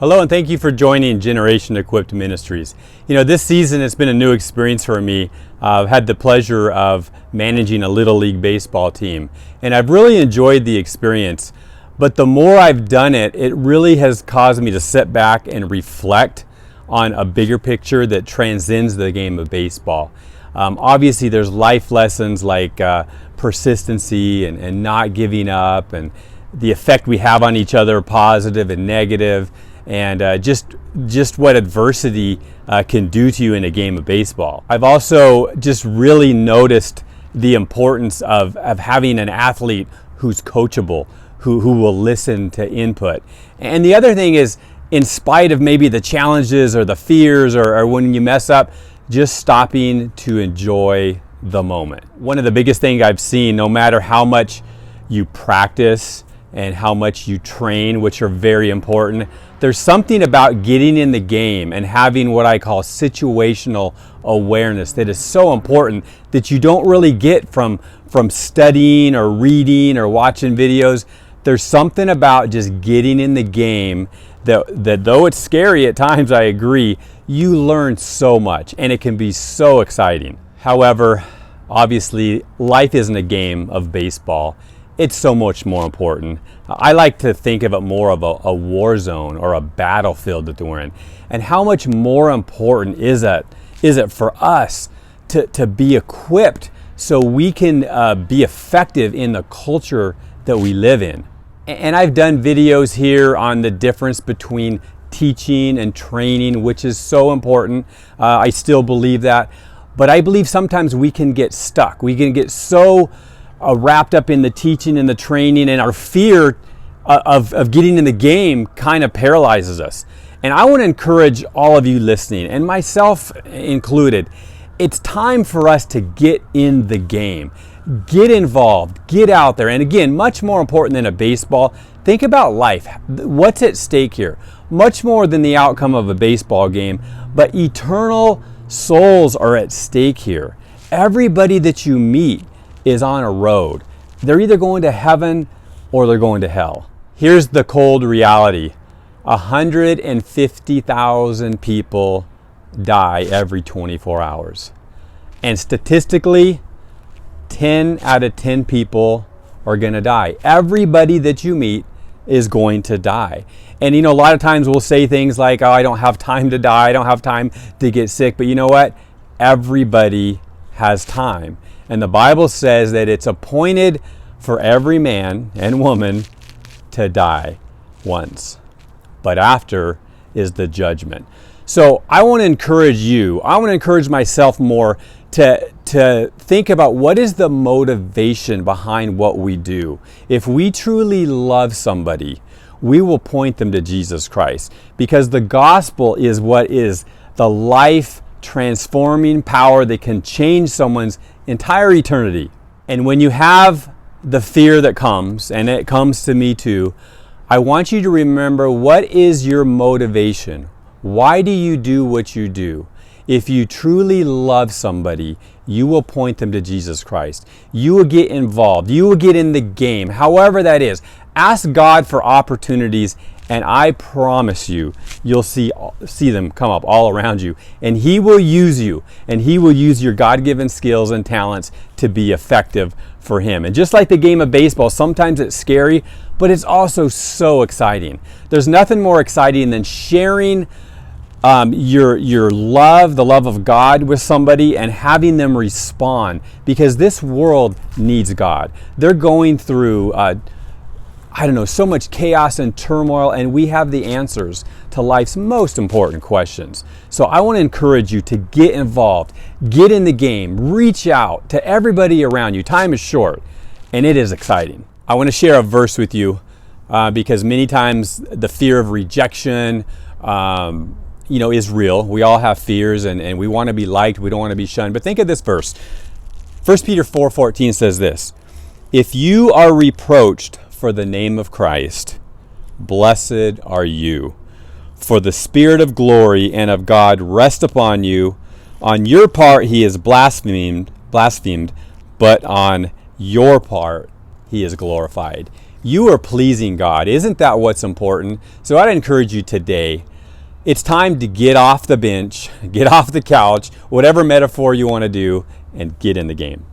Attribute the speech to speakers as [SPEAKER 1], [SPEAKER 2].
[SPEAKER 1] Hello, and thank you for joining Generation Equipped Ministries. You know, this season has been a new experience for me. I've had the pleasure of managing a Little League baseball team, and I've really enjoyed the experience. But the more I've done it, it really has caused me to sit back and reflect on a bigger picture that transcends the game of baseball. Obviously, there's life lessons like persistency and not giving up, and the effect we have on each other, positive and negative, and just what adversity can do to you in a game of baseball. I've also just really noticed the importance of having an athlete who's coachable, who will listen to input. And the other thing is, in spite of maybe the challenges or the fears or when you mess up, just stopping to enjoy the moment. One of the biggest things I've seen, no matter how much you practice and how much you train, which are very important, there's something about getting in the game and having what I call situational awareness that is so important that you don't really get from studying or reading or watching videos. There's something about just getting in the game that though it's scary at times, I agree, you learn so much and it can be so exciting. However, obviously, life isn't a game of baseball. It's so much more important. I like to think of it more of a war zone or a battlefield that we're in. And how much more important is it for us to be equipped so we can be effective in the culture that we live in. And I've done videos here on the difference between teaching and training, which is so important. I still believe that. But I believe sometimes we can get stuck. We can get so wrapped up in the teaching and the training, and our fear of getting in the game kind of paralyzes us. And I want to encourage all of you listening, and myself included, it's time for us to get in the game. Get involved, get out there. And again, much more important than a baseball, think about life. What's at stake here? Much more than the outcome of a baseball game, but eternal souls are at stake here. Everybody that you meet is on a road. They're either going to heaven or they're going to hell. Here's the cold reality. 150,000 people die every 24 hours. And statistically, 10 out of 10 people are going to die. Everybody that you meet is going to die. And you know, a lot of times we'll say things like, oh, I don't have time to die. I don't have time to get sick. But you know what? Everybody has time. And the Bible says that it's appointed for every man and woman to die once. But after is the judgment. So I want to encourage you. I want to encourage myself more to think about what is the motivation behind what we do. If we truly love somebody, we will point them to Jesus Christ, because the gospel is what is the life transforming power that can change someone's entire eternity. And when you have the fear that comes, and it comes to me too, I want you to remember, what is your motivation? Why do you do what you do? If you truly love somebody, you will point them to Jesus Christ. You will get involved. You will get in the game, however that is. Ask God for opportunities, and I promise you, you'll see them come up all around you. And He will use you, and He will use your God-given skills and talents to be effective for Him. And just like the game of baseball, sometimes it's scary, but it's also so exciting. There's nothing more exciting than sharing your love, the love of God with somebody, and having them respond, because this world needs God. They're going through so much chaos and turmoil, and we have the answers to life's most important questions. So I want to encourage you to get involved, get in the game, reach out to everybody around you. Time is short, and it is exciting. I want to share a verse with you because many times the fear of rejection is real. We all have fears, and we want to be liked. We don't want to be shunned. But think of this verse. 1 Peter 4:14 says this: if you are reproached for the name of Christ, blessed are you. For the Spirit of glory and of God rest upon you. On your part He is blasphemed, but on your part He is glorified. you are pleasing God. Isn't that what's important? So I'd encourage you today, it's time to get off the bench, get off the couch, whatever metaphor you want to do, and get in the game.